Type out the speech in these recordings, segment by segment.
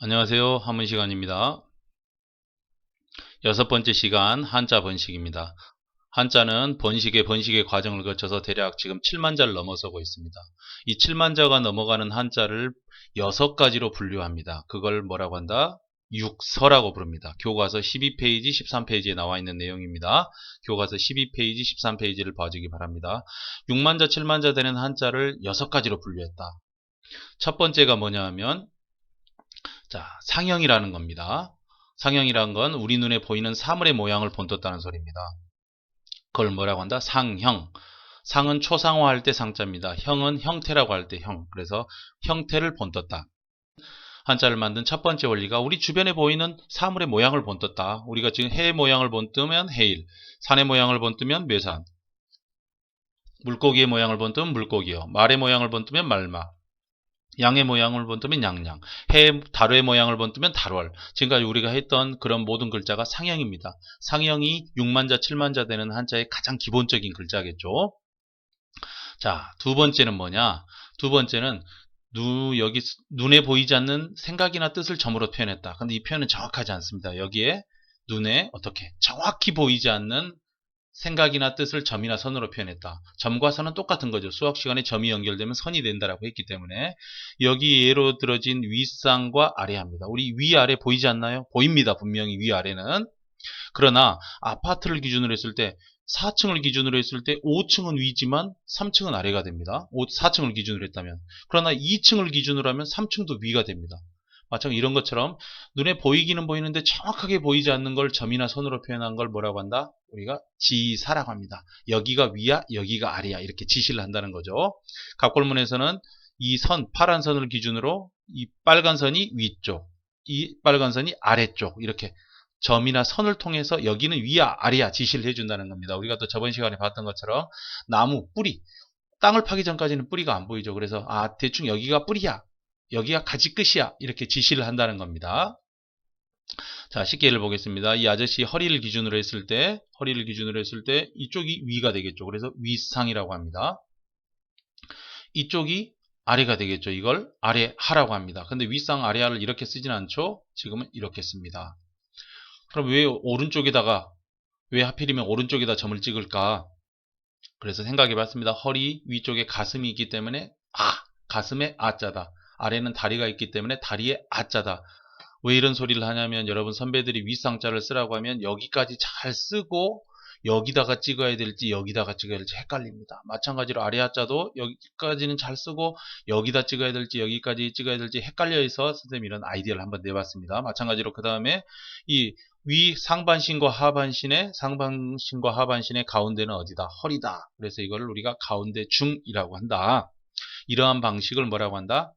안녕하세요. 한문 시간입니다. 여섯 번째 시간 한자 번식입니다. 한자는 번식의 과정을 거쳐서 대략 지금 7만 자를 넘어서고 있습니다. 이 7만 자가 넘어가는 한자를 6가지로 분류합니다. 그걸 뭐라고 한다? 육서라고 부릅니다. 교과서 12페이지, 13페이지에 나와 있는 내용입니다. 교과서 12페이지, 13페이지를 봐주기 바랍니다. 6만 자, 7만 자 되는 한자를 6가지로 분류했다. 첫 번째가 뭐냐 하면 자, 상형이라는 겁니다. 상형이란 건 우리 눈에 보이는 사물의 모양을 본떴다는 소리입니다. 그걸 뭐라고 한다? 상형. 상은 초상화할 때 상자입니다. 형은 형태라고 할 때 형. 그래서 형태를 본떴다. 한자를 만든 첫 번째 원리가 우리 주변에 보이는 사물의 모양을 본떴다. 우리가 지금 해의 모양을 본뜨면 해일, 산의 모양을 본뜨면 묘산, 물고기의 모양을 본뜨면 물고기요, 말의 모양을 본뜨면 말마, 양의 모양을 본뜨면 양양, 달의 모양을 본뜨면 달월. 지금까지 우리가 했던 그런 모든 글자가 상형입니다. 상형이 6만자, 7만자 되는 한자의 가장 기본적인 글자겠죠. 자, 두 번째는 뭐냐? 두 번째는 여기 눈에 보이지 않는 생각이나 뜻을 점으로 표현했다. 근데 이 표현은 정확하지 않습니다. 여기에 눈에 어떻게 정확히 보이지 않는 생각이나 뜻을 점이나 선으로 표현했다. 점과 선은 똑같은 거죠. 수학 시간에 점이 연결되면 선이 된다라고 했기 때문에 여기 예로 들어진 윗상과 아래합니다. 우리 위아래 보이지 않나요? 보입니다. 분명히 위아래는. 그러나 아파트를 기준으로 했을 때 4층을 기준으로 했을 때 5층은 위지만 3층은 아래가 됩니다. 4층을 기준으로 했다면. 그러나 2층을 기준으로 하면 3층도 위가 됩니다. 마찬가지로 이런 것처럼 눈에 보이기는 보이는데 정확하게 보이지 않는 걸 점이나 선으로 표현한 걸 뭐라고 한다? 우리가 지사라고 합니다. 여기가 위야, 여기가 아래야 이렇게 지시를 한다는 거죠. 갑골문에서는 이 선, 파란 선을 기준으로 이 빨간 선이 위쪽, 이 빨간 선이 아래쪽 이렇게 점이나 선을 통해서 여기는 위야, 아래야 지시를 해준다는 겁니다. 우리가 또 저번 시간에 봤던 것처럼 나무, 뿌리, 땅을 파기 전까지는 뿌리가 안 보이죠. 그래서 대충 여기가 뿌리야, 여기가 가지 끝이야 이렇게 지시를 한다는 겁니다. 자, 쉽게 예를 보겠습니다. 이 아저씨 허리를 기준으로 했을 때 이쪽이 위가 되겠죠. 그래서 윗상이라고 합니다. 이쪽이 아래가 되겠죠. 이걸 아래하라고 합니다. 근데 윗상 아래하를 이렇게 쓰진 않죠. 지금은 이렇게 씁니다. 그럼 왜 하필이면 오른쪽에다 점을 찍을까? 그래서 생각해 봤습니다. 허리 위쪽에 가슴이 있기 때문에 가슴에 아자다. 아래는 다리가 있기 때문에 다리에 아자다. 왜 이런 소리를 하냐면 여러분 선배들이 윗상자를 쓰라고 하면 여기까지 잘 쓰고 여기다가 찍어야 될지 여기다가 찍어야 될지 헷갈립니다. 마찬가지로 아래 하자도 여기까지는 잘 쓰고 여기다 찍어야 될지 여기까지 찍어야 될지 헷갈려서 선생님이 이런 아이디어를 한번 내봤습니다. 마찬가지로 그 다음에 이 위 상반신과 하반신의 가운데는 어디다? 허리다. 그래서 이거를 우리가 가운데 중이라고 한다. 이러한 방식을 뭐라고 한다?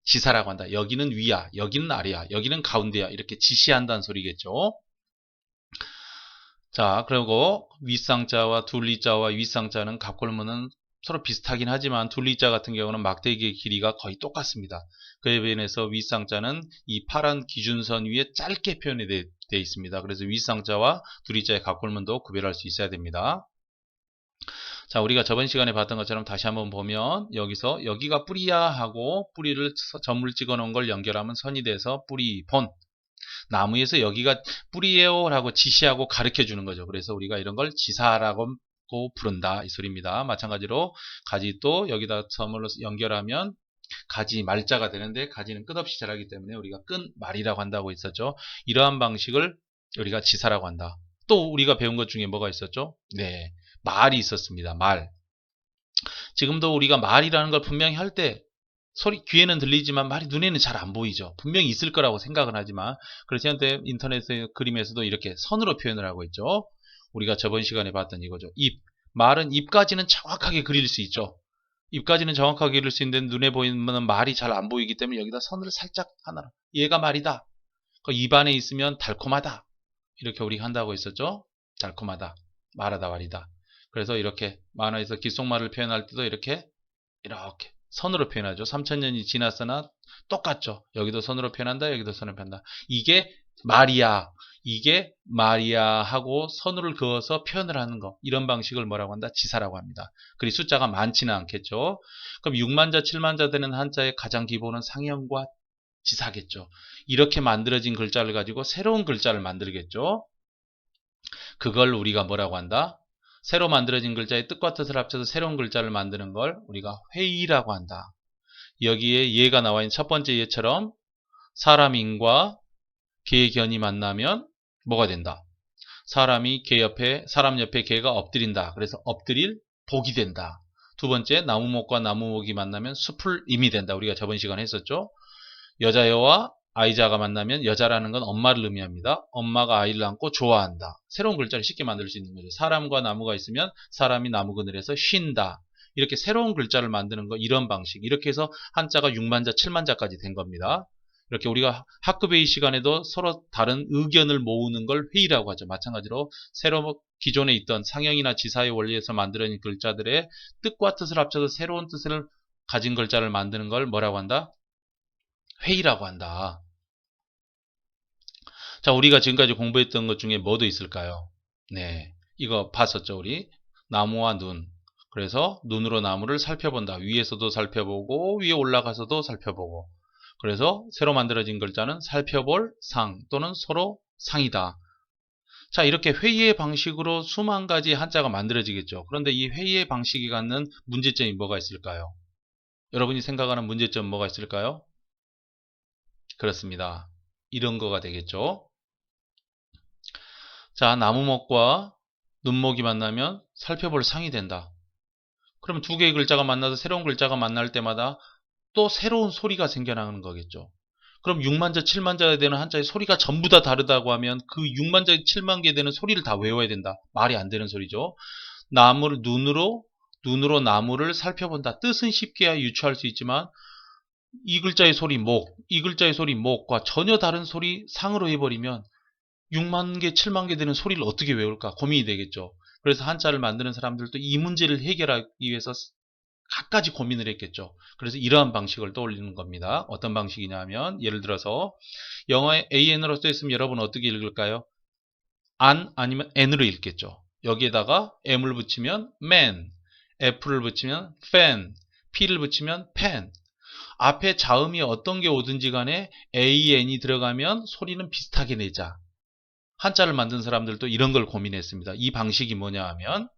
지사라고 한다. 여기는 위야, 여기는 아래야, 여기는 가운데야 이렇게 지시한다는 소리겠죠. 자, 그리고 윗상자와 둘리자와 윗상자는 갑골문은 서로 비슷하긴 하지만 둘리자 같은 경우는 막대기의 길이가 거의 똑같습니다. 그에 비해서 윗상자는 이 파란 기준선 위에 짧게 표현이 되어 있습니다. 그래서 윗상자와 둘리자의 갑골문도 구별할 수 있어야 됩니다. 자, 우리가 저번 시간에 봤던 것처럼 다시 한번 보면 여기서 여기가 뿌리야 하고 뿌리를 점을 찍어 놓은 걸 연결하면 선이 돼서 뿌리, 본. 나무에서 여기가 뿌리예요 라고 지시하고 가르쳐 주는 거죠. 그래서 우리가 이런 걸 지사라고 부른다 이 소리입니다. 마찬가지로 가지도 여기다 점을 연결하면 가지 말자가 되는데 가지는 끝없이 자라기 때문에 우리가 끈말이라고 한다고 했었죠. 이러한 방식을 우리가 지사라고 한다. 또 우리가 배운 것 중에 뭐가 있었죠? 네, 말이 있었습니다. 말. 지금도 우리가 말이라는 걸 분명히 할 때 소리 귀에는 들리지만 말이 눈에는 잘 안 보이죠. 분명히 있을 거라고 생각은 하지만 그래서 현대 인터넷의 그림에서도 이렇게 선으로 표현을 하고 있죠. 우리가 저번 시간에 봤던 이거죠. 입. 말은 입까지는 정확하게 그릴 수 있죠. 입까지는 정확하게 그릴 수 있는데 눈에 보이는 말이 잘 안 보이기 때문에 여기다 선을 살짝 하나. 얘가 말이다. 그 입 안에 있으면 달콤하다. 이렇게 우리가 한다고 했었죠. 달콤하다. 말하다 말이다. 그래서 이렇게 만화에서 귓속말을 표현할 때도 이렇게 선으로 표현하죠. 3000년이 지났으나 똑같죠. 여기도 선으로 표현한다. 여기도 선으로 표현한다. 이게 말이야 하고 선을 그어서 표현을 하는 거. 이런 방식을 뭐라고 한다? 지사라고 합니다. 그리 숫자가 많지는 않겠죠. 그럼 6만자, 7만자 되는 한자의 가장 기본은 상형과 지사겠죠. 이렇게 만들어진 글자를 가지고 새로운 글자를 만들겠죠. 그걸 우리가 뭐라고 한다? 새로 만들어진 글자의 뜻과 뜻을 합쳐서 새로운 글자를 만드는 걸 우리가 회의라고 한다. 여기에 예가 나와 있는 첫 번째 예처럼 사람인과 개견이 만나면 뭐가 된다? 사람 옆에 개가 엎드린다. 그래서 엎드릴 복이 된다. 두 번째, 나무목과 나무목이 만나면 숲을 임이 된다. 우리가 저번 시간에 했었죠. 여자여와 아이자가 만나면 여자라는 건 엄마를 의미합니다. 엄마가 아이를 안고 좋아한다. 새로운 글자를 쉽게 만들 수 있는 거죠. 사람과 나무가 있으면 사람이 나무 그늘에서 쉰다. 이렇게 새로운 글자를 만드는 거 이런 방식. 이렇게 해서 한자가 6만자, 7만자까지 된 겁니다. 이렇게 우리가 학급회의 시간에도 서로 다른 의견을 모으는 걸 회의라고 하죠. 마찬가지로 새로 기존에 있던 상형이나 지사의 원리에서 만들어진 글자들의 뜻과 뜻을 합쳐서 새로운 뜻을 가진 글자를 만드는 걸 뭐라고 한다? 회의라고 한다. 자, 우리가 지금까지 공부했던 것 중에 뭐도 있을까요? 네, 이거 봤었죠, 우리? 나무와 눈. 그래서 눈으로 나무를 살펴본다. 위에서도 살펴보고 위에 올라가서도 살펴보고. 그래서 새로 만들어진 글자는 살펴볼 상 또는 서로 상이다. 자, 이렇게 회의의 방식으로 수만 가지 한자가 만들어지겠죠. 그런데 이 회의의 방식이 갖는 문제점이 뭐가 있을까요? 여러분이 생각하는 문제점 뭐가 있을까요? 그렇습니다. 이런 거가 되겠죠. 자, 나무목과 눈목이 만나면 살펴볼 상이 된다. 그러면 두 개의 글자가 만나서 새로운 글자가 만날 때마다 또 새로운 소리가 생겨나는 거겠죠. 그럼 6만자, 7만자에 되는 한자의 소리가 전부 다 다르다고 하면 그 6만자, 7만 개 되는 소리를 다 외워야 된다. 말이 안 되는 소리죠. 나무를 눈으로 나무를 살펴본다. 뜻은 쉽게 유추할 수 있지만 이 글자의 소리 목, 이 글자의 소리 목과 전혀 다른 소리 상으로 해버리면 6만 개, 7만 개 되는 소리를 어떻게 외울까 고민이 되겠죠. 그래서 한자를 만드는 사람들도 이 문제를 해결하기 위해서 갖가지 고민을 했겠죠. 그래서 이러한 방식을 떠올리는 겁니다. 어떤 방식이냐 하면 예를 들어서 영어에 AN으로 써있으면 여러분 어떻게 읽을까요? 안 아니면 N으로 읽겠죠. 여기에다가 M을 붙이면 man, F를 붙이면 fan, P를 붙이면 pen. 앞에 자음이 어떤 게 오든지 간에 AN이 들어가면 소리는 비슷하게 내자. 한자를 만든 사람들도 이런 걸 고민했습니다. 이 방식이 뭐냐 하면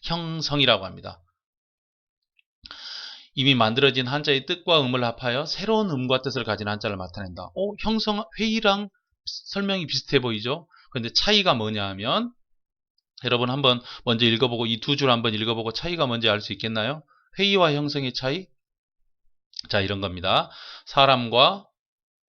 형성이라고 합니다. 이미 만들어진 한자의 뜻과 음을 합하여 새로운 음과 뜻을 가진 한자를 나타낸다. 형성, 회의랑 설명이 비슷해 보이죠? 그런데 차이가 뭐냐 하면 여러분 한번 먼저 읽어보고 이 두 줄 한번 읽어보고 차이가 뭔지 알 수 있겠나요? 회의와 형성의 차이? 자, 이런 겁니다. 사람과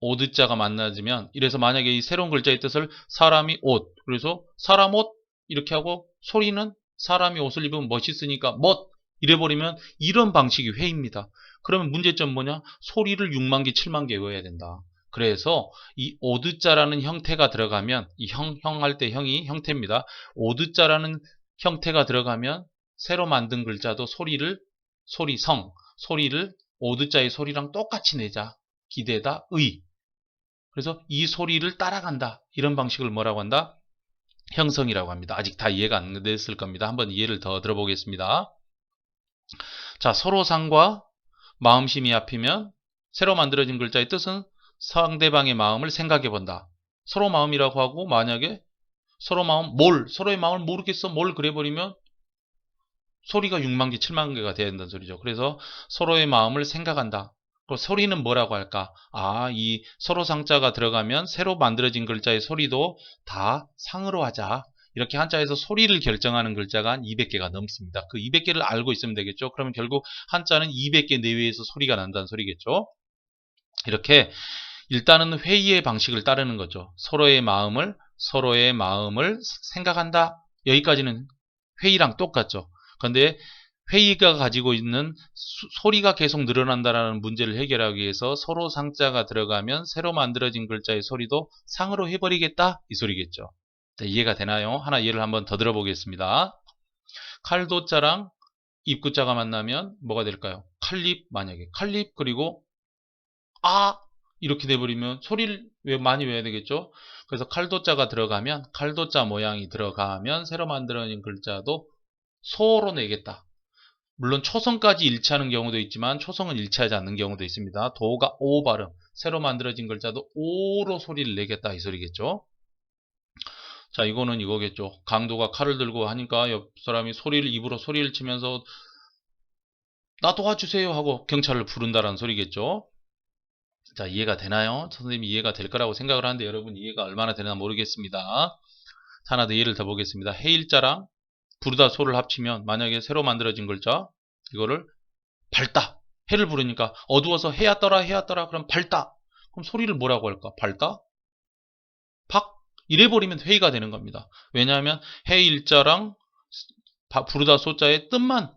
오드자가 만나지면 이래서 만약에 이 새로운 글자의 뜻을 사람이 옷, 그래서 사람 옷 이렇게 하고 소리는 사람이 옷을 입으면 멋있으니까 멋 이래버리면 이런 방식이 회의입니다. 그러면 문제점 뭐냐? 소리를 6만 개, 7만 개 외워야 된다. 그래서 이 오드자라는 형태가 들어가면 이 형할 때 형이 형태입니다. 오드자라는 형태가 들어가면 새로 만든 글자도 소리를 오드자의 소리랑 똑같이 내자. 기대다 의. 그래서 이 소리를 따라간다. 이런 방식을 뭐라고 한다? 형성이라고 합니다. 아직 다 이해가 안 됐을 겁니다. 한번 이해를 더 들어보겠습니다. 자, 서로상과 마음심이 합히면 새로 만들어진 글자의 뜻은 상대방의 마음을 생각해 본다. 서로 마음이라고 하고 만약에 서로의 마음을 모르겠어 뭘 그래버리면 소리가 6만 개, 7만 개가 돼야 된다는 소리죠. 그래서 서로의 마음을 생각한다. 그 소리는 뭐라고 할까? 이 서로 상자가 들어가면 새로 만들어진 글자의 소리도 다 상으로 하자. 이렇게 한자에서 소리를 결정하는 글자가 한 200개가 넘습니다. 그 200개를 알고 있으면 되겠죠. 그러면 결국 한자는 200개 내외에서 소리가 난다는 소리겠죠. 이렇게 일단은 회의의 방식을 따르는 거죠. 서로의 마음을 생각한다. 여기까지는 회의랑 똑같죠. 그런데 회의가 가지고 있는 소리가 계속 늘어난다는 문제를 해결하기 위해서 서로 상자가 들어가면 새로 만들어진 글자의 소리도 상으로 해버리겠다 이 소리겠죠. 자, 이해가 되나요? 하나 예를 한번 더 들어보겠습니다. 칼도자랑 입구자가 만나면 뭐가 될까요? 만약에 칼립 그리고 이렇게 돼버리면 소리를 많이 외워야 되겠죠. 그래서 칼도자가 들어가면 칼도자 모양이 들어가면 새로 만들어진 글자도 소로 내겠다. 물론 초성까지 일치하는 경우도 있지만 초성은 일치하지 않는 경우도 있습니다. 도가 오 발음, 새로 만들어진 글자도 오로 소리를 내겠다 이 소리겠죠. 자, 이거는 이거겠죠. 강도가 칼을 들고 하니까 옆 사람이 입으로 소리를 치면서 나 도와주세요 하고 경찰을 부른다라는 소리겠죠. 자, 이해가 되나요? 선생님이 이해가 될 거라고 생각을 하는데 여러분 이해가 얼마나 되나 모르겠습니다. 하나 더 예를 더 보겠습니다. 해일자랑 부르다 소를 합치면 만약에 새로 만들어진 글자 이거를 밝다. 해를 부르니까 어두워서 해야 떠라 해야 떠라 그럼 밝다. 그럼 소리를 뭐라고 할까? 밝다? 박? 이래버리면 회의가 되는 겁니다. 왜냐하면 해일자랑 부르다 소자의 뜻만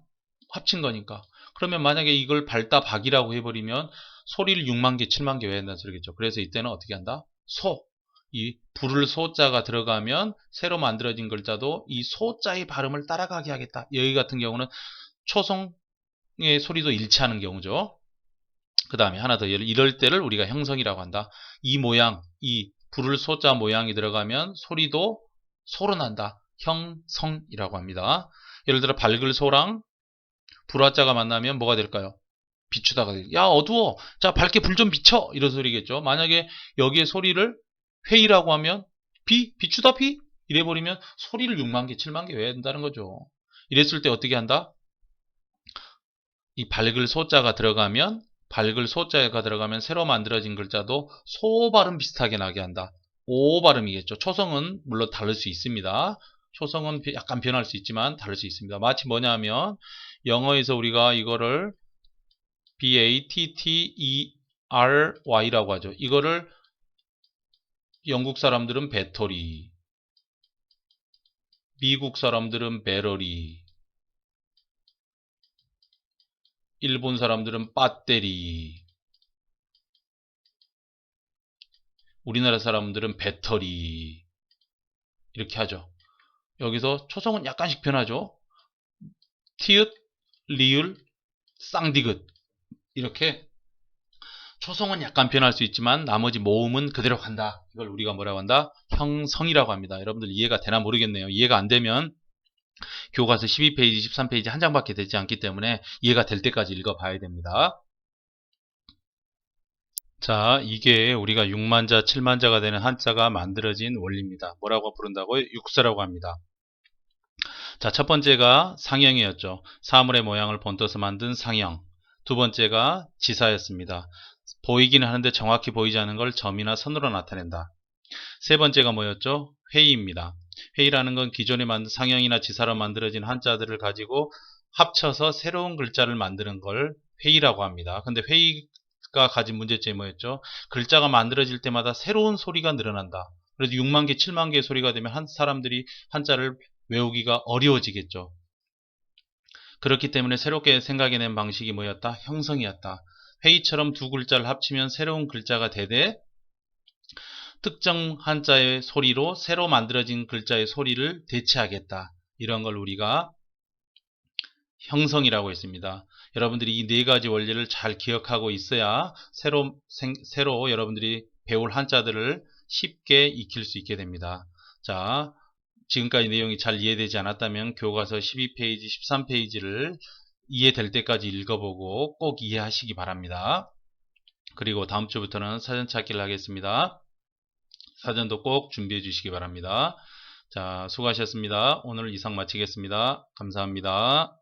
합친 거니까. 그러면 만약에 이걸 밝다 박이라고 해버리면 소리를 6만 개, 7만 개 외워야 한다는 소리겠죠. 그래서 이때는 어떻게 한다? 소. 이 부를 소자가 들어가면 새로 만들어진 글자도 이 소자의 발음을 따라가게 하겠다. 여기 같은 경우는 초성의 소리도 일치하는 경우죠. 그 다음에 하나 더 이럴 때를 우리가 형성이라고 한다. 이 모양, 이 부를 소자 모양이 들어가면 소리도 소로 난다. 형성이라고 합니다. 예를 들어 밝을 소랑 불화자가 만나면 뭐가 될까요? 비추다가 야 어두워 자 밝게 불 좀 비춰 이런 소리겠죠. 만약에 여기에 소리를 회의라고 하면 비추다 이래버리면 소리를 6만 개 7만 개 외워야 된다는 거죠. 이랬을 때 어떻게 한다? 이 밝을 소자가 들어가면 새로 만들어진 글자도 소 발음 비슷하게 나게 한다. 오 발음이겠죠. 초성은 물론 다를 수 있습니다. 초성은 약간 변할 수 있지만 다를 수 있습니다. 마치 뭐냐 하면 영어에서 우리가 이거를 battery라고 하죠. 이거를 영국 사람들은 배터리, 미국 사람들은 배러리, 일본 사람들은 배터리, 우리나라 사람들은 배터리 이렇게 하죠. 여기서 초성은 약간씩 변하죠. 티읕, 리을, 쌍디귿 이렇게 초성은 약간 변할 수 있지만 나머지 모음은 그대로 간다. 이걸 우리가 뭐라고 한다? 형성이라고 합니다. 여러분들 이해가 되나 모르겠네요. 이해가 안 되면 교과서 12페이지, 13페이지 한 장밖에 되지 않기 때문에 이해가 될 때까지 읽어봐야 됩니다. 자, 이게 우리가 6만자, 7만자가 되는 한자가 만들어진 원리입니다. 뭐라고 부른다고요? 육사라고 합니다. 자, 첫 번째가 상형이었죠. 사물의 모양을 본떠서 만든 상형. 두 번째가 지사였습니다. 보이기는 하는데 정확히 보이지 않는 걸 점이나 선으로 나타낸다. 세 번째가 뭐였죠? 회의입니다. 회의라는 건 기존에 만든 상형이나 지사로 만들어진 한자들을 가지고 합쳐서 새로운 글자를 만드는 걸 회의라고 합니다. 근데 회의가 가진 문제점이 뭐였죠? 글자가 만들어질 때마다 새로운 소리가 늘어난다. 그래도 6만 개, 7만 개의 소리가 되면 사람들이 한자를 외우기가 어려워지겠죠. 그렇기 때문에 새롭게 생각해낸 방식이 뭐였다? 형성이었다. 회의처럼 두 글자를 합치면 새로운 글자가 되되 특정 한자의 소리로 새로 만들어진 글자의 소리를 대체하겠다. 이런 걸 우리가 형성이라고 했습니다. 여러분들이 이 네 가지 원리를 잘 기억하고 있어야 새로 여러분들이 배울 한자들을 쉽게 익힐 수 있게 됩니다. 자, 지금까지 내용이 잘 이해되지 않았다면 교과서 12페이지, 13페이지를 이해될 때까지 읽어보고 꼭 이해하시기 바랍니다. 그리고 다음 주부터는 사전 찾기를 하겠습니다. 사전도 꼭 준비해 주시기 바랍니다. 자, 수고하셨습니다. 오늘 이상 마치겠습니다. 감사합니다.